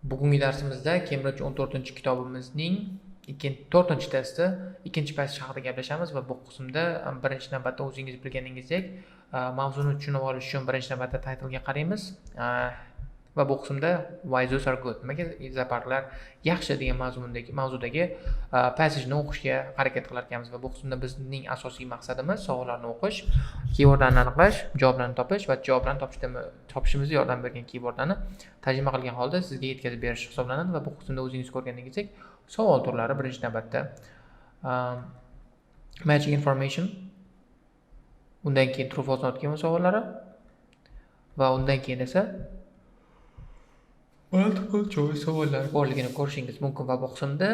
Bugungi darsimizda Cambridge 14-kitobimizning 4-testi, 2-passage haqida gaplashamiz va bu qismda birinchi navbatda o'zingiz bilganingizdek mavzuni tushunib olish uchun birinchi navbatda title'ga qaraymiz. Va bu qismda why those are good, nimaga zooparklar yaxshi degan mavzudagi passageni o'qishga harakat qilar ekanmiz va bu qismda bizning asosiy maqsadimiz savollarni o'qish, keywordlarni aniqlash, javoblarni topish va javoblarni topishimizga yordam bergan keywordlarni tarjima qilgan holda sizga yetkazib berish hisoblanadi va bu qismda o'zingiz ko'rganingizdek savol turlari birinchi navbatda matching information, undan keyin true false not kelgan savollari va undan keyin esa multiple choice savollar borligini ko'rishingiz mumkin va bu qismda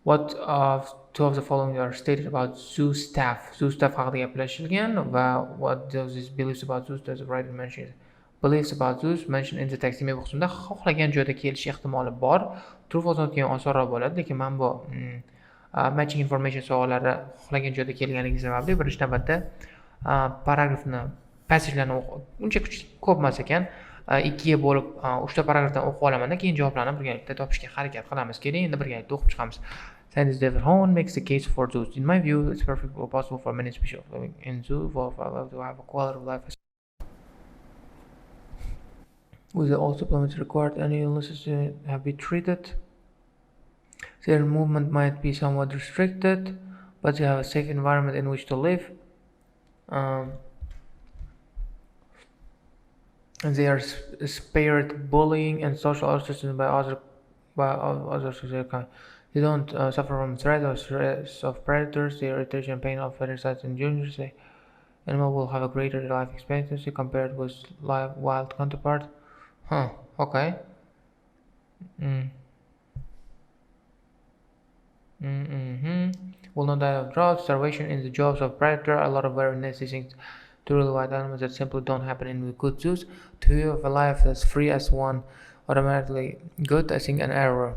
what of two of the following are stated about zoo staff haqida gaplashilgan va what does this beliefs about zoos does the writer mention beliefs about zoos mentioned in the text. Demak, bu qismda xohlagan joyda kelish ehtimoli bor. True false not keyin osonroq bo'ladi, lekin men bu matching information savollari xohlagan joyda kelganligi sababli birinchi navbatda paragrafni passagelarni uncha ko'p emas ekan, 2ga bo'lib 3 ta paragrafdan o'qib olaman, keyin javoblarni birgalikda topishga harakat qilamiz. Keling, endi birgalikda o'qib chiqamiz. Scientist David Hone makes the case for zoos. In my view, it's perfectly possible for many species living in zoo to have a quality of life with all supplements required. Any illnesses have been treated. Their movement might be somewhat restricted, but they have a safe environment in which to live. And they are spared bullying and social ostracism by others of their kind. They don't suffer from threat or stress of predators. Their irritation and pain of parasites and injuries. The animal will have a greater life expectancy compared with wild counterpart. Okay. Will not die of drought, starvation in the jaws of predator. A lot of very nasty things to really wild animals that simply don't happen in the good zoos. To view of a life that's free as one automatically good, I think an error.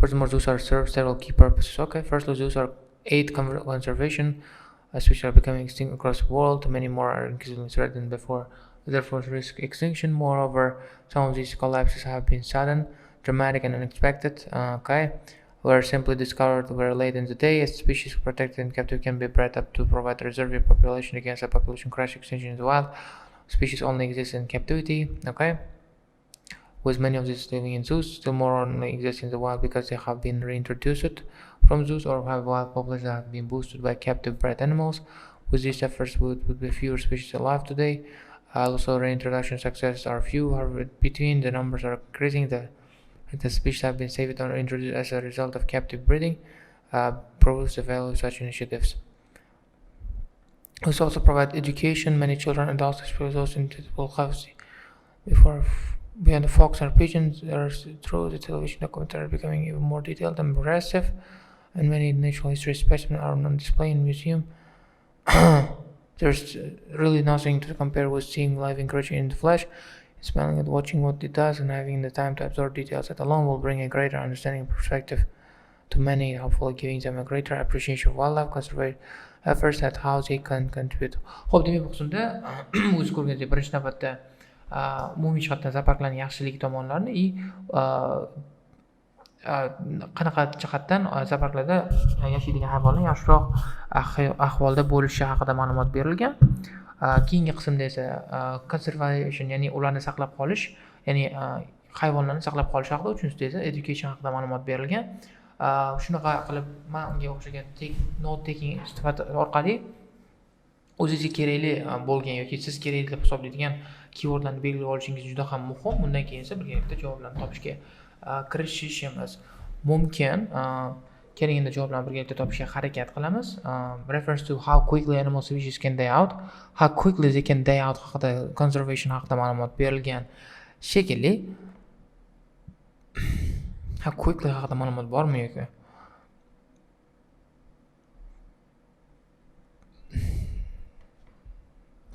Furthermore, zoos are served several key purposes. Okay, firstly, zoos are aid conservation, which are becoming extinct across the world. Many more are increasingly threatened therefore risk extinction. Moreover, some of these collapses have been sudden, dramatic, and unexpected. Were simply discovered very late in the day. A species protected in captivity can be bred up to provide a reserve population against a population crash extinction in the wild. Species only exist in captivity. With many of these living in zoos, still more only exist in the wild because they have been reintroduced from zoos or have wild populations that have been boosted by captive bred animals. With these efforts, would be fewer species alive today. Also, reintroduction successes are few. However, between the numbers are increasing. The species have been saved or introduced as a result of captive breeding proves the value of such initiatives. This also provide education. Many children and adults experience those will have beyond the fox and pigeons. Through the television documentary are becoming even more detailed and progressive, and many natural history specimens are on display in museum. There's really nothing to compare with seeing living creature in the flesh. Smelling and watching what it does and having the time to absorb details that alone will bring a greater understanding and perspective to many, hopefully giving them a greater appreciation of wildlife conservation efforts and how they can contribute. Xo'p, demak bu qismda o'z ko'rganingizdek birinchi navbatda umumiy jihatdan zooparklarning yaxshiligi tomonlarini qanaqa jihatdan zooparklarda yashaydigan hayvonlar yaxshiroq ahvolda bo'lishi haqida ma'lumot berilgan. Keyingi qismda esa conservation, ya'ni ularni saqlab qolish, ya'ni hayvonlarni saqlab qolish haqida, uchinchisida esa education haqida ma'lumot berilgan. Shunaqa qilib men unga o'xshagan note taking sifati orqali o'zingizga kerakli bo'lgan yoki siz kerakli deb hisoblaydigan keywordlarni belgilab olishingiz juda ham muhim. Undan keyin esa birgalikda javoblarni topishga kirishishimiz mumkin. Keling, endi javoblarni birgalikda topishga harakat qilamiz. Reference to how quickly animal species can die out. How quickly they can die out haqida, conservation haqida ma'lumot berilgan shekilli. How quickly haqida ma'lumot bormi yoki?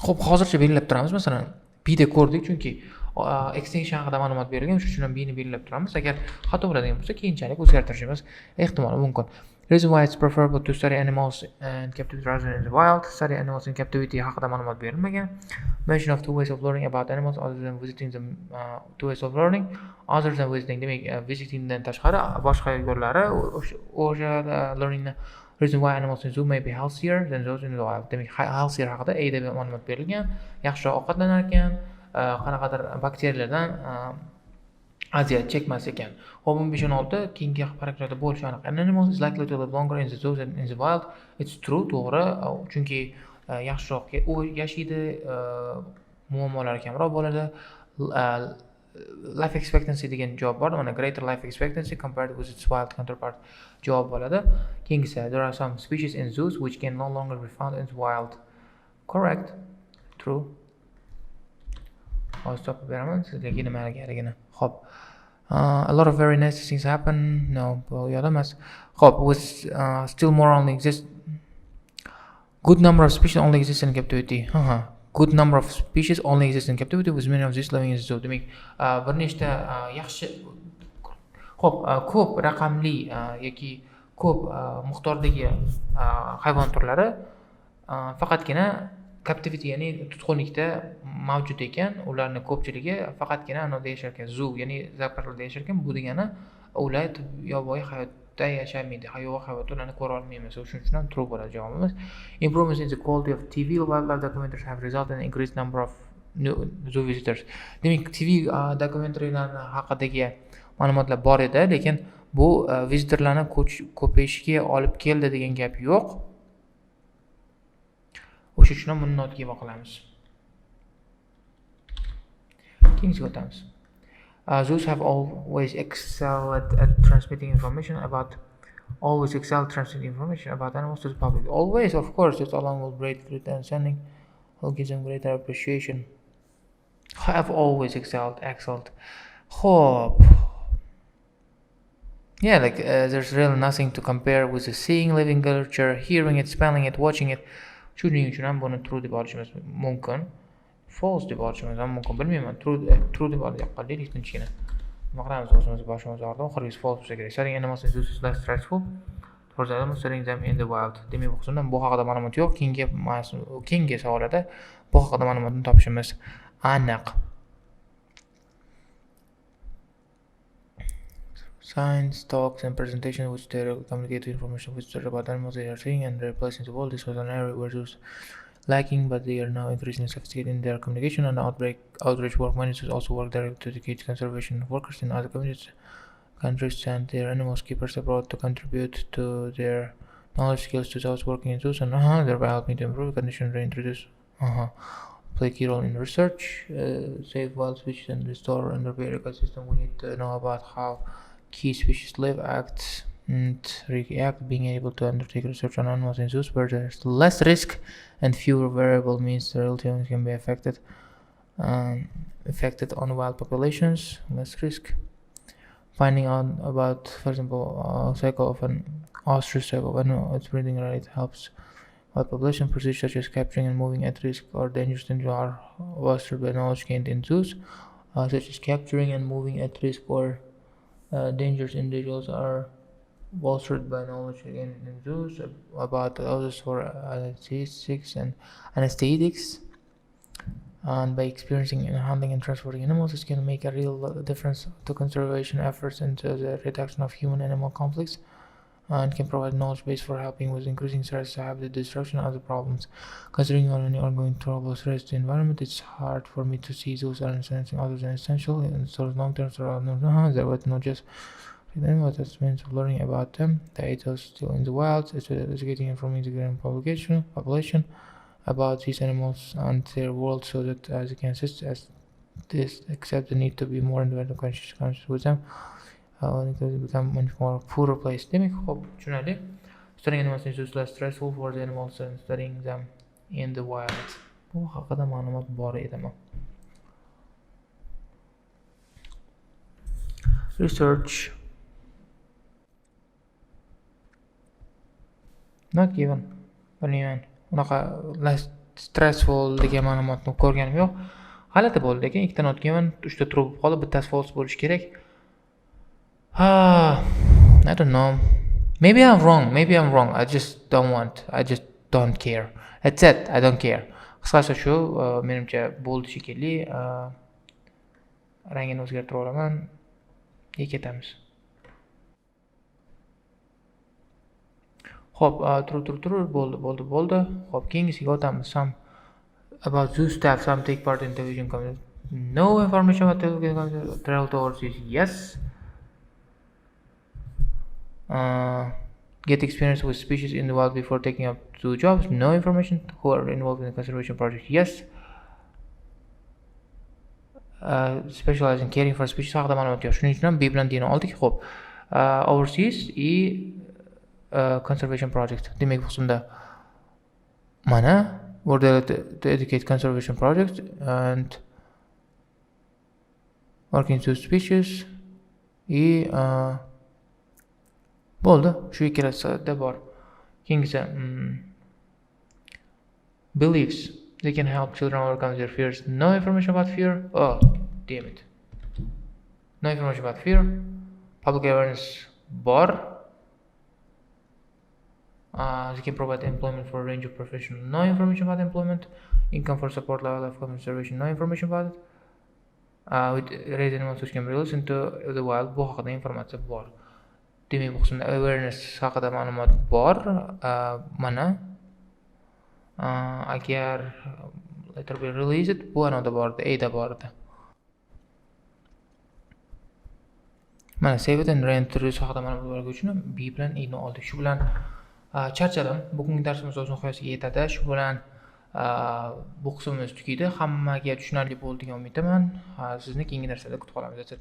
Xo'p, hozircha belgilab turamiz. Masalan, bida ko'rdik, chunki extinction haqida ma'lumot berilgan, shuning uchun bini belgilab turamiz. Agar xato bo'ladigan bo'lsa, keyinchalik o'zgartirishimiz ehtimoli mumkin. Reason why it's preferable to study animals in captivity rather than in the wild. Study animals in captivity haqida ma'lumot berilmagan. Mention of two ways of learning about animals other than visiting them. Two ways of learning other than visiting. Demak, visitingdan tashqari boshqa yo'llari o'sha learningni. Reason why animals in zoo may be healthier than those in the wild. Demak, healthier haqida A deb ma'lumot berilgan. Yaxshiroq ovqatlanar ekan, qanaqadir bakteriyalardan aziyat chekmas ekan. 15-16 keyingi paragrafda bo'lishi aniq. An animal is likely to live longer in the zoo than in the wild. It's true, to'g'ri. Chunki yaxshiroq yashaydi, muammolari kamroq bo'ladi. Life expectancy degan javob bor. Mana greater life expectancy compared with its wild counterpart javob bo'ladi. Keyingisi, there are some species in zoos which can no longer be found in the wild. Correct. True. Hozir topib beraman sizlarga nimaligini. Xo'p. A lot of very nice things happen. No, bu yo'q emas. Xo'p, with still more only exist. Good number of species only exist in captivity. Good number of species only exist in captivity with many of these living in the zoo. Demak, bir nechta yaxshi ko'p raqamli yoki ko'p miqdordagi hayvon turlari faqatgina captivity, ya'ni tutqunlikda mavjud ekan. Ularning ko'pchiligi faqatgina anoda yashar ekan, zoo, ya'ni zooparklarda yashar ekan. Bu degani ular yovvoyi hayotda yashamaydi. Yovvoyi hayvonlarni ko'ra olmaymiz. Shuning uchun ham true bo'ladi javobimiz. Improvements in the quality of TV wildlife documentaries have resulted in increased number of new zoo visitors. Demak, TV dokumentariyalar haqidagi ma'lumotlar bor edi, lekin bu visitorlarni ko'payishiga olib keldi degan gap yo'q. O'sha uchun ham buni notga qilamiz. Keyingiga o'tamiz. Zoos have always excelled at transmitting information about animals to the public. Always, of course, this along with great understanding will give them greater appreciation. Have always excelled. Hope. Yeah, like there's really nothing to compare with the seeing living literature, hearing it, smelling it, watching it. Shuning uchun ham buni true deb olishimiz mumkin. False deb olishimiz ham mumkin. Bilmayman. True deb oldik tinchgina. Nima qilamiz o'zimiz boshimiz og'ridi. Oxirgisi false bo'lsa kerak. Studying animals in zoos is less stressful. For example, studying them in the wild. Demak, bu qismda bu haqida ma'lumot yo'q. Keyingi savollarda bu haqida ma'lumotni topishimiz aniq. Signs, talks, and presentations which they communicate information which are about animals they are seeing and their place in the world. This was an area where zoos lacking, but they are now increasingly sophisticated in their communication and outreach work. Many zoos also work directly to educate conservation workers in other communities, countries, and their animals keepers abroad to contribute to their knowledge skills to those working in zoos and thereby helping to improve conditions, reintroduce, play a key role in research, save wild species, and restore and repair ecosystem. We need to know about how key species live, act, and react. Being able to undertake research on animals in zoos where there's less risk and fewer variable means the real humans can be affected on wild populations. Less risk. Finding out about, for example, cycle of an ostrich cycle when its breeding rate helps wild population procedures such as capturing and moving at risk or dangerous individuals are bolstered by knowledge gained in zoos, such as capturing and moving at risk or dangerous individuals are bolstered by knowledge gained in zoos about others for anesthetics, and by experiencing and handling and transporting animals, it can make a real difference to conservation efforts and to the reduction of human-animal conflicts, and can provide knowledge base for helping with increasing threats to habitat destruction and other problems. Considering any ongoing trouble threats to the environment, it's hard for me to see those are anything other than essential and sort of long-term there was not just what that means of learning about them. The ethos still in the wild, it's educating and informing the grand population about these animals and their world so that as it can assist as this accept the need to be more environmental conscious with them. It will become much more poorer place. Demak, xo'p, tushunarli. Studying animals is less stressful for the animals than studying them in the wild. Bu haqida ma'lumot bor edimi? Research. Not given. Bilmayman. Unaqa less stressful degan ma'lumotni ko'rganim yo'q. G'alati bo'ldi lekin ikkita not given, 3 ta true bo'lib qoldi, bittasi false bo'lishi kerak. I don't know. Maybe I'm wrong. I just don't care. That's it. I don't care. Qisqasi shu, menimcha bo'ldi shekilli. Rangini o'zgartirib olaman. Ketamiz. Hop, tur, bo'ldi. Hop, keyingisiga o'tamiz. Some about zoo staff, some take part in television comedy. No information about television comedy. Travel to overseas, yes. Get experience with species in the wild before taking up two jobs. No information. Who are involved in the conservation project, yes. Specialize in caring for species haqida ma'lumot yo'q. Shuning uchun ham B bilan Dni oldik. Xo'p. Overseas conservation project. Demak, bu qismda mana World to educate conservation project and working to species bo'ldi. Shu ikkalasida bor. Keyingisi beliefs. They can help children overcome their fears. No information about fear. Oh, damn it. No information about fear. Public awareness bor. They can provide employment for a range of professions. No information about employment. Income for support level of conservation. No information about it. With raised animals which can be released into the wild. Bu haqida informatsiya bor. Demak, bu qismda awareness haqida ma'lumot bor. Mana agar later be released, bu anoda bor edi, Ada bor edi. Mana save it and reintroduce haqida ma'lumot bergan uchun B bilan E ni oldik. Shu bilan charchadim. Bugungi darsimiz o'z nihoyasiga yetadi. Shu bilan bu qismimiz tugaydi. Hammaga tushunarli bo'ldi degan umiddaman. Sizni keyingi darslarda kutib qolamiz.